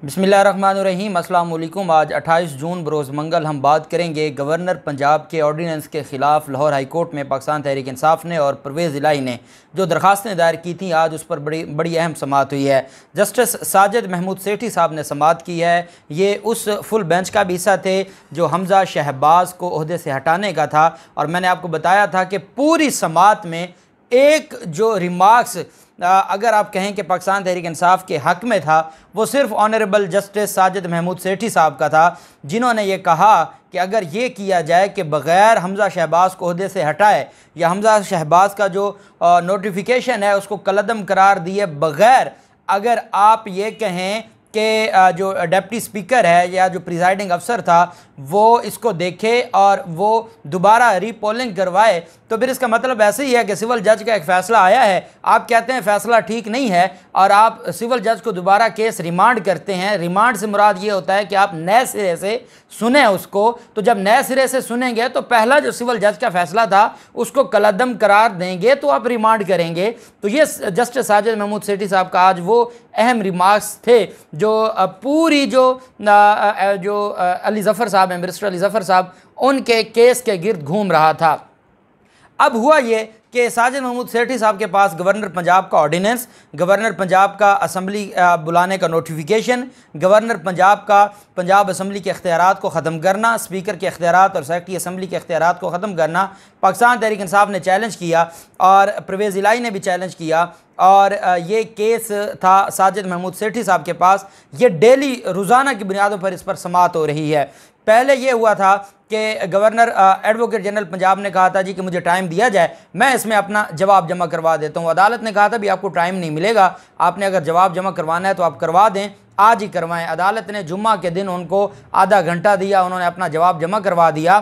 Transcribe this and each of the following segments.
बिस्मिल्लाहिर्रहमानिर्रहीम। अस्सलाम वालेकुम। आज 28 जून बरोज़ मंगल हम बात करेंगे गवर्नर पंजाब के ऑर्डीनेंस के ख़िलाफ़ लाहौर हाई कोर्ट में पाकिस्तान तहरीक इंसाफ ने और परवेज़ इलाही ने जो दरख्वास्तें दायर की थी, आज उस पर बड़ी अहम समाअत हुई है। जस्टिस साजिद महमूद सेठी साहब ने समाअत की है। ये उस फुल बेंच का भी हिस्सा थे जो हमज़ा शहबाज को ओहदे से हटाने का था, और मैंने आपको बताया था कि पूरी समाअत में एक जो रिमार्क्स अगर आप कहें कि पाकिस्तान तहरीक इंसाफ के हक़ में था, वो सिर्फ ऑनरेबल जस्टिस साजिद महमूद सेठी साहब का था, जिन्होंने ये कहा कि अगर ये किया जाए कि बग़ैर हमज़ा शहबाज को ओहदे से हटाए या हमज़ा शहबाज का जो नोटिफिकेशन है उसको कलअदम करार दिए बग़ैर, अगर आप ये कहें कि जो डिप्टी स्पीकर है या जो प्रिजाइडिंग अफसर था वो इसको देखे और वो दोबारा रीपोलिंग करवाए, तो फिर इसका मतलब ऐसे ही है कि सिविल जज का एक फ़ैसला आया है, आप कहते हैं फ़ैसला ठीक नहीं है और आप सिविल जज को दोबारा केस रिमांड करते हैं। रिमांड से मुराद ये होता है कि आप नए सिरे से सुने उसको, तो जब नए सिरे से सुनेंगे तो पहला जो सिविल जज का फ़ैसला था उसको कलअदम करार देंगे तो आप रिमांड करेंगे। तो ये जस्टिस साजिद महमूद सेठी साहब का आज वो अहम रिमार्क्स थे जो पूरी जो अली ज़फ़र साहब हैं, बैरिस्टर अली ज़फ़र साहब, उनके केस के गिर्द घूम रहा था। अब हुआ ये कि साजिद महमूद सेठी साहब के पास गवर्नर पंजाब का ऑर्डिनेंस, गवर्नर पंजाब का असम्बली बुलाने का नोटिफिकेशन, गवर्नर पंजाब का पंजाब असम्बली के अख्तियारात को ख़त्म करना, स्पीकर के अख्तियारात और सेक्रेटरी असम्बली के अख्तियारात को ख़त्म करना, पाकिस्तान तहरीक इंसाफ ने चैलेंज किया और परवेज़ इलाही ने भी चैलेंज किया, और ये केस था साजिद महमूद सेठी साहब के पास। ये डेली रोज़ाना की बुनियादों पर इस पर समाअत हो रही है। पहले ये हुआ था कि गवर्नर एडवोकेट जनरल पंजाब ने कहा था जी कि मुझे टाइम दिया जाए, मैं इसमें अपना जवाब जमा करवा देता हूँ। अदालत ने कहा था भी आपको टाइम नहीं मिलेगा, आपने अगर जवाब जमा करवाना है तो आप करवा दें, आज ही करवाएं। अदालत ने जुम्मा के दिन उनको आधा घंटा दिया, उन्होंने अपना जवाब जमा करवा दिया।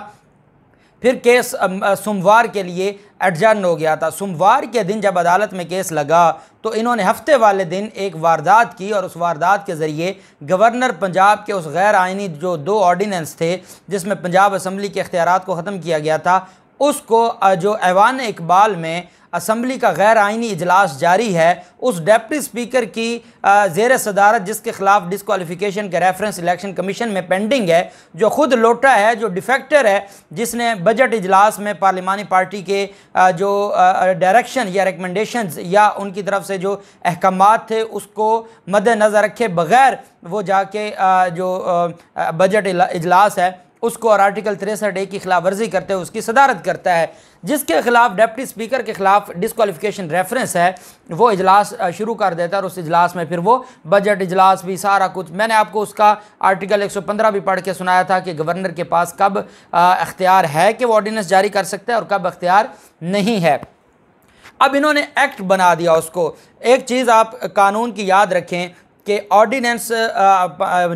फिर केस सोमवार के लिए एडजर्न हो गया था। सोमवार के दिन जब अदालत में केस लगा तो इन्होंने हफ्ते वाले दिन एक वारदात की और उस वारदात के ज़रिए गवर्नर पंजाब के उस गैर आइनी जो 2 ऑर्डिनेंस थे जिसमें पंजाब असम्बली के अख्तियारात को ख़त्म किया गया था, उसको जो ऐवान इकबाल में असम्बली का गैर आइनी इजलास जारी है, उस डिप्टी स्पीकर की ज़ेर सदारत जिसके ख़िलाफ़ डिसक्वालिफिकेशन के रेफरेंस इलेक्शन कमीशन में पेंडिंग है, जो ख़ुद लोटा है, जो डिफेक्टर है, जिसने बजट इजलास में पार्लिमानी पार्टी के जो डायरेक्शन या रिकमेंडेशंस या उनकी तरफ से जो अहकामात थे उसको मद्देनज़र रखे बग़ैर वो जाके जो बजट इजलास है उसको और आर्टिकल 63A की खिलाफ वर्जी करते हुए उसकी सदारत करता है, जिसके खिलाफ डिप्टी स्पीकर के खिलाफ डिसक्वालिफिकेशन रेफरेंस है, वो इजलास शुरू कर देता है और उस इजलास में फिर वो बजट इजलास भी सारा कुछ, मैंने आपको उसका आर्टिकल 115 भी पढ़ के सुनाया था कि गवर्नर के पास कब अख्तियार है कि वो ऑर्डिनेंस जारी कर सकता है और कब अख्तियार नहीं है। अब इन्होंने एक्ट बना दिया उसको। एक चीज़ आप कानून की याद रखें कि ऑर्डिनेंस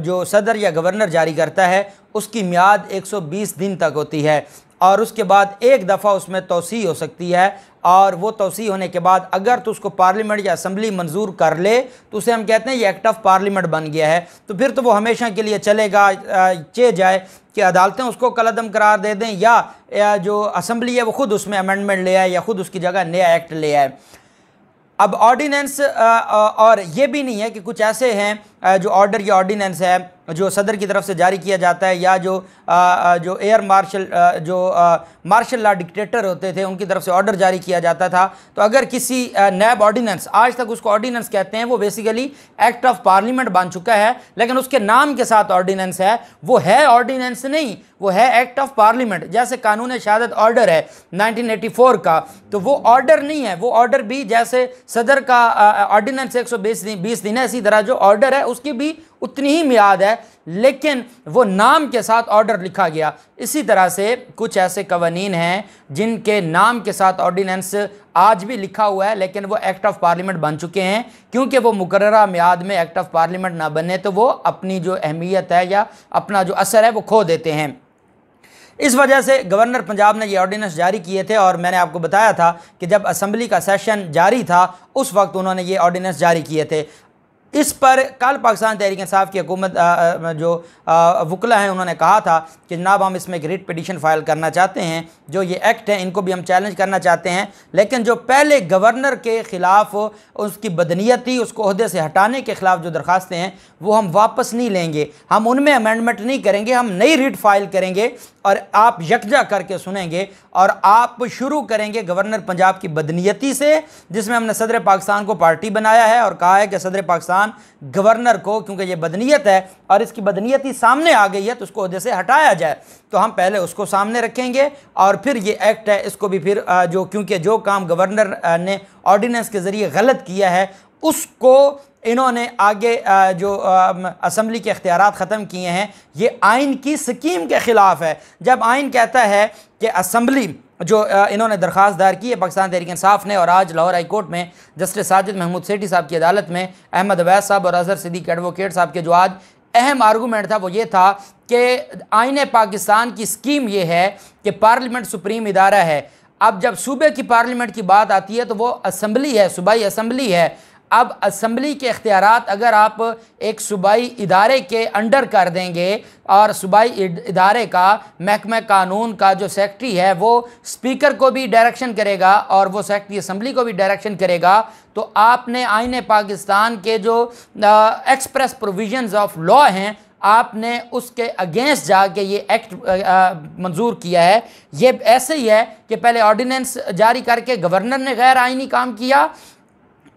जो सदर या गवर्नर जारी करता है उसकी मियाद 120 दिन तक होती है और उसके बाद एक दफ़ा उसमें तौसी हो सकती है, और वो तौसी होने के बाद अगर तो उसको पार्लियामेंट या असम्बली मंजूर कर ले तो उसे हम कहते हैं ये एक्ट ऑफ पार्लियामेंट बन गया है। तो फिर तो वो हमेशा के लिए चलेगा, चे जाए कि अदालतें उसको कलअदम करार दे दें या जो असम्बली है वो खुद उसमें अमेंडमेंट ले आए या खुद उसकी जगह नया एक्ट ले आए। अब ऑर्डिनेंस और ये भी नहीं है कि कुछ ऐसे हैं जो ऑर्डर या ऑर्डिनेंस है जो सदर की तरफ से जारी किया जाता है या जो एयर मार्शल जो मार्शल लॉ डिक्टेटर होते थे उनकी तरफ से ऑर्डर जारी किया जाता था। तो अगर किसी नैब ऑर्डिनेंस, आज तक उसको ऑर्डिनेंस कहते हैं, वो बेसिकली एक्ट ऑफ पार्लियामेंट बन चुका है, लेकिन उसके नाम के साथ ऑर्डिनेंस है, वो है ऑर्डिनेंस नहीं, वो है एक्ट ऑफ पार्लियामेंट। जैसे कानून शहादत ऑर्डर है 1984 का, तो वो ऑर्डर नहीं है, वो ऑर्डर भी जैसे सदर का ऑर्डिनेंस 120 दिन है, इसी तरह जो ऑर्डर है उसकी भी उतनी ही मियाद है, लेकिन वो नाम के साथ ऑर्डर लिखा गया। इसी तरह से कुछ ऐसे कवानीन हैं जिनके नाम के साथ ऑर्डिनेंस आज भी लिखा हुआ है लेकिन वो एक्ट ऑफ पार्लियामेंट बन चुके हैं, क्योंकि वो मुकर्ररा मियाद में एक्ट ऑफ पार्लियामेंट ना बने तो वो अपनी जो अहमियत है या अपना जो असर है वो खो देते हैं। इस वजह से गवर्नर पंजाब ने ये ऑर्डिनेंस जारी किए थे और मैंने आपको बताया था कि जब असम्बली का सेशन जारी था उस वक्त उन्होंने ये ऑर्डिनेंस जारी किए थे। इस पर कल पाकिस्तान तहरीक इंसाफ की हुकूमत जो वकला हैं उन्होंने कहा था कि जनाब हम इसमें एक रिट पिटीशन फ़ाइल करना चाहते हैं, जो ये एक्ट है इनको भी हम चैलेंज करना चाहते हैं, लेकिन जो पहले गवर्नर के ख़िलाफ़ उसकी बदनीयती, उसको अहदे से हटाने के ख़िलाफ़ जो दरख्वास्तें हैं वो हम वापस नहीं लेंगे, हम उनमें अमेंडमेंट नहीं करेंगे, हम नई रिट फाइल करेंगे और आप यकजा करके सुनेंगे और आप शुरू करेंगे गवर्नर पंजाब की बदनीयती से, जिसमें हमने सदर पाकिस्तान को पार्टी बनाया है और कहा है कि सदर पाकिस्तान गवर्नर को, क्योंकि ये बदनीयत है और इसकी बदनीयती सामने आ गई है तो उसको अहदे से हटाया जाए, तो हम पहले उसको सामने रखेंगे और फिर ये एक्ट है इसको भी फिर जो, क्योंकि जो काम गवर्नर ने ऑर्डिनेंस के ज़रिए गलत किया है उसको इन्होंने आगे जो असम्बली के इख्तियारात ख़त्म किए हैं, ये आइन की स्कीम के ख़िलाफ़ है। जब आइन कहता है कि असम्बली जो इन्होंने दरख्वास्त दायर की है पाकिस्तान तहरीक इंसाफ ने, और आज लाहौर हाई कोर्ट में जस्टिस साजिद महमूद सेठी साहब की अदालत में अहमद अवैस साहब और अजहर सिद्दीक एडवोकेट साहब के जो आज अहम आर्गूमेंट था वो ये था कि आइन पाकिस्तान की स्कीम ये है कि पार्लियामेंट सुप्रीम इदारा है। अब जब सूबे की पार्लियामेंट की बात आती है तो वो असम्बली है, सूबाई असम्बली है। अब असम्बली के इख्तियारात अगर आप एक सूबाई इदारे के अंडर कर देंगे और सूबाई इदारे का महकमा कानून का जो सेक्रेटरी है वो स्पीकर को भी डायरेक्शन करेगा और वो सेक्रेटरी असम्बली को भी डायरेक्शन करेगा, तो आपने आइन पाकिस्तान के जो एक्सप्रेस प्रोविजंस ऑफ लॉ हैं आपने उसके अगेंस्ट जाके ये एक्ट मंजूर किया है। ये ऐसे ही है कि पहले ऑर्डिनेंस जारी करके गवर्नर ने गैर आइनी काम किया,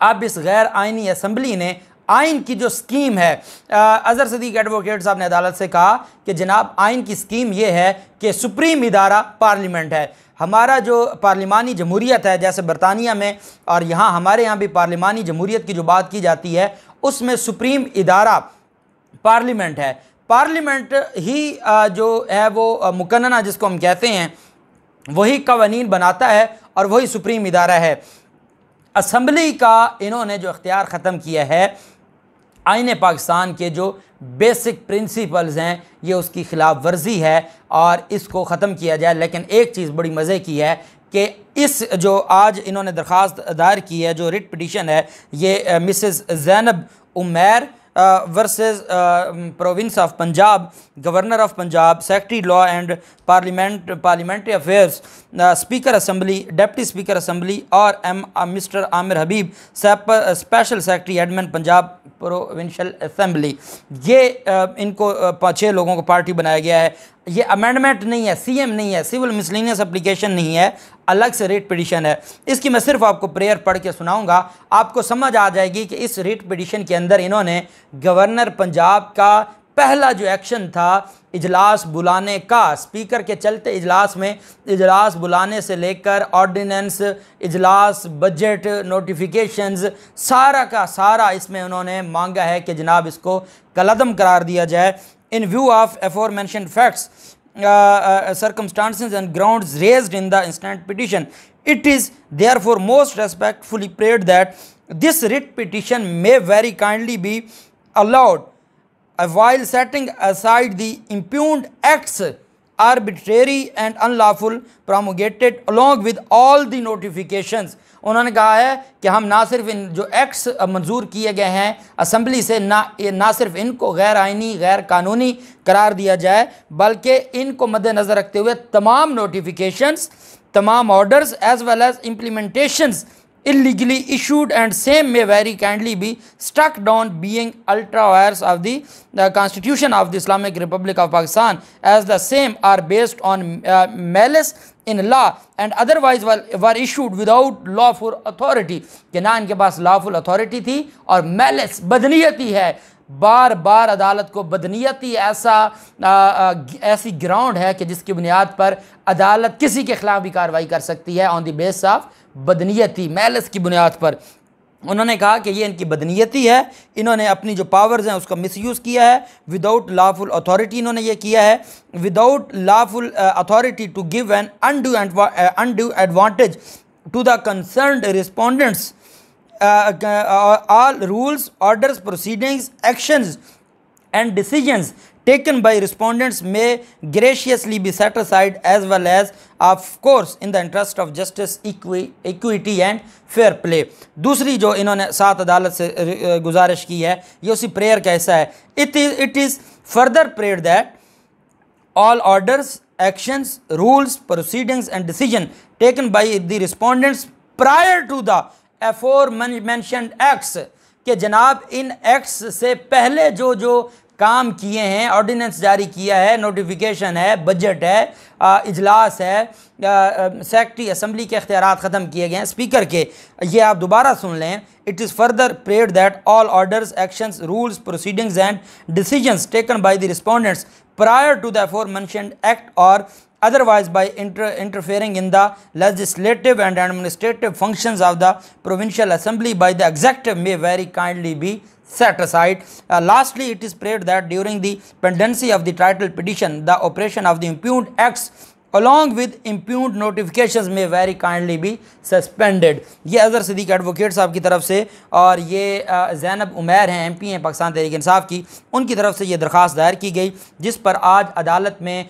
अब इस गैर आइनी असम्बली ने आइन की जो स्कीम है, अजहर सिद्दीक एडवोकेट साहब ने अदालत से कहा कि जनाब आइन की स्कीम ये है कि सुप्रीम इदारा पार्लियामेंट है। हमारा जो पार्लिमानी जमहूरियत है जैसे बरतानिया में और यहाँ हमारे यहाँ भी पार्लिमानी जमहूरियत की जो बात की जाती है उसमें सुप्रीम इदारा पार्लियामेंट है। पार्लियामेंट ही जो है वो मुकन्नना जिसको हम कहते हैं वही कवानीन बनाता है और वही सुप्रीम इदारा है। असम्बली का इन्होंने जो इख्तियार ख़त्म किया है आइन पाकिस्तान के जो बेसिक प्रिंसिपल्स हैं ये उसकी ख़िलाफ़ वर्जी है और इसको ख़त्म किया जाए। लेकिन एक चीज़ बड़ी मज़े की है कि इस जो आज इन्होंने दरख्वास्त दायर की है, जो रिट पिटीशन है, ये Mrs Zainab Umair versus province of Punjab, governor of Punjab, secretary law and parliamentary affairs, speaker assembly, deputy speaker assembly और Mr Aamir Habib special secretary admin Punjab provincial assembly. ये इनको 6 लोगों को पार्टी बनाया गया है। ये अमेंडमेंट नहीं है, सीएम नहीं है, सिविल मिसलेनियस एप्लीकेशन नहीं है, अलग से रिट पिटीशन है। इसकी मैं सिर्फ आपको प्रेयर पढ़ के सुनाऊंगा, आपको समझ आ जाएगी कि इस रिट पिटीशन के अंदर इन्होंने गवर्नर पंजाब का पहला जो एक्शन था इजलास बुलाने का, स्पीकर के चलते इजलास में इजलास बुलाने से लेकर ऑर्डिनेंस, इजलास, बजट, नोटिफिकेशंस, सारा का सारा इसमें उन्होंने मांगा है कि जनाब इसको कलअदम करार दिया जाए। इन view of aforementioned facts, circumstances and grounds raised in the instant petition, it is therefore most respectfully prayed that this writ petition may very kindly be allowed while setting aside the impugned acts arbitrary and unlawful promulgated along with all the notifications। उन्होंने कहा है कि हम ना सिर्फ इन जो acts मंजूर किए गए हैं असम्बली से ना सिर्फ इनको गैर आइनी गैर कानूनी करार दिया जाए बल्कि इनको मद्देनज़र रखते हुए तमाम नोटिफिकेशंस, तमाम orders as well as implementations illegally issued and same may very kindly be struck down being ultra vires of the Constitution of the Islamic Republic of Pakistan as the same are based on malice in law and otherwise were issued without lawful authority, कि ना इनके पास lawful authority थी और malice बदनीयती है। बार बार अदालत को बदनीयती ऐसी ground है कि जिसकी बुनियाद पर अदालत किसी के खिलाफ भी कार्रवाई कर सकती है ऑन द बेस ऑफ बदनीयती, मैलिस की बुनियाद पर। उन्होंने कहा कि ये इनकी बदनीयती है, इन्होंने अपनी जो पावर्स हैं उसका मिसयूज़ किया है, विदाउट लॉफुल अथॉरिटी इन्होंने ये किया है, without lawful authority to give an undue advantage to the concerned respondents, all rules, orders, proceedings, actions and decisions taken by respondents may graciously be set aside as well as of course in the interest of justice, equity and fair play। दूसरी जो इन्होंने साथ अदालत से गुजारिश की है ये उसी प्रेयर का हिस्सा है। it is further prayed that all orders, actions, rules, proceedings and decision taken by the respondents prior to the aforementioned acts कि जनाब इन एक्ट्स से पहले जो जो काम किए हैं, ऑर्डिनेंस जारी किया है, नोटिफिकेशन है, बजट है, इजलास है, सेक्रेटरी असम्बली के अख्तियारात ख़त्म किए गए हैं स्पीकर के, ये आप दोबारा सुन लें। It is further prayed that all orders, actions, rules, proceedings and decisions taken by the respondents prior to the aforementioned act और otherwise by interfering in the legislative and administrative functions of the provincial assembly by the executive may very kindly be set aside। Lastly, it is prayed that during the pendency of the title petition, the operation of the impugned acts along with impugned notifications may very kindly be suspended। ये Azhar Siddiq advocate साहब की तरफ से और ये ज़ैनब उमैर हैं MP हैं पाकिस्तान तहरीक इंसाफ की, उनकी तरफ से ये दरख्वास्त दायर की गई जिस पर आज अदालत में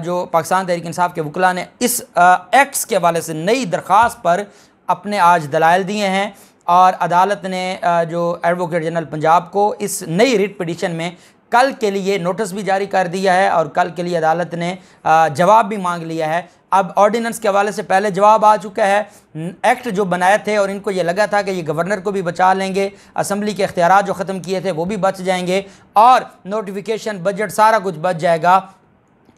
जो पाकिस्तान तहरीक इंसाफ के वकला ने इस एक्ट्स के हवाले से नई दरख्वास्त पर अपने आज दलाइल दिए हैं और अदालत ने जो एडवोकेट जनरल पंजाब को इस नई रिट पिटीशन में कल के लिए नोटिस भी जारी कर दिया है और कल के लिए अदालत ने जवाब भी मांग लिया है। अब ऑर्डिनेंस के हवाले से पहले जवाब आ चुका है, एक्ट जो बनाए थे और इनको ये लगा था कि ये गवर्नर को भी बचा लेंगे, असम्बली के इख्तियारात जो ख़त्म किए थे वो भी बच जाएंगे और नोटिफिकेशन, बजट सारा कुछ बच जाएगा।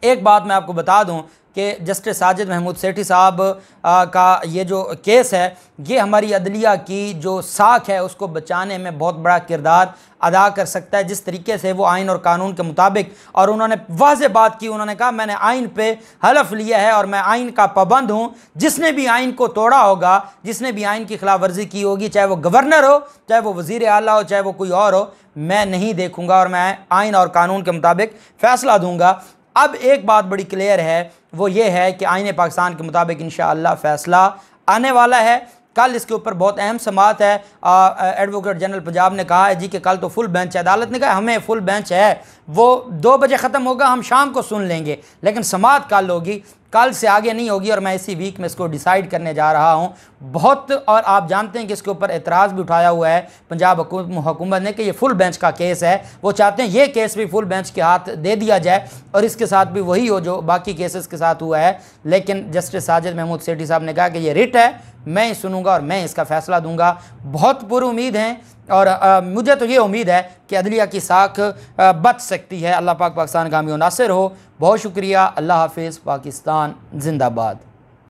एक बात मैं आपको बता दूं कि जस्टिस साजिद महमूद सेठी साहब का ये जो केस है ये हमारी अदलिया की जो साख है उसको बचाने में बहुत बड़ा किरदार अदा कर सकता है। जिस तरीके से वो आइन और कानून के मुताबिक, और उन्होंने वाज़ेह बात की, उन्होंने कहा मैंने आइन पे हलफ लिया है और मैं आइन का पाबंद हूँ, जिसने भी आइन को तोड़ा होगा, जिसने भी आइन की खिलाफ वर्जी की होगी, चाहे वो गवर्नर हो, चाहे वो वज़ीर आला हो, चाहे वो कोई और हो, मैं नहीं देखूँगा और मैं आइन और कानून के मुताबिक फ़ैसला दूँगा। अब एक बात बड़ी क्लियर है, वो ये है कि आईन पाकिस्तान के मुताबिक इंशाअल्लाह फ़ैसला आने वाला है। कल इसके ऊपर बहुत अहम समाअत है। एडवोकेट जनरल पंजाब ने कहा है जी कि कल तो फुल बेंच है। अदालत ने कहा हमें फुल बेंच है, वो 2 बजे ख़त्म होगा, हम शाम को सुन लेंगे, लेकिन समाअत कल होगी, कल से आगे नहीं होगी और मैं इसी वीक में इसको डिसाइड करने जा रहा हूँ बहुत। और आप जानते हैं कि इसके ऊपर एतराज़ भी उठाया हुआ है पंजाब हुकूमत ने कि ये फुल बेंच का केस है, वो चाहते हैं ये केस भी फुल बेंच के हाथ दे दिया जाए और इसके साथ भी वही हो जो बाकी केसेस के साथ हुआ है। लेकिन जस्टिस साजिद महमूद सेठी साहब ने कहा कि ये रिट है, मैं ही सुनूंगा और मैं इसका फ़ैसला दूंगा। बहुत पुर उम्मीद हैं और मुझे तो ये उम्मीद है कि अदलिया की साख बच सकती है। अल्लाह पाक पाकिस्तान कामी और नासिर हो। बहुत शुक्रिया। अल्लाह हाफिज़। पाकिस्तान जिंदाबाद।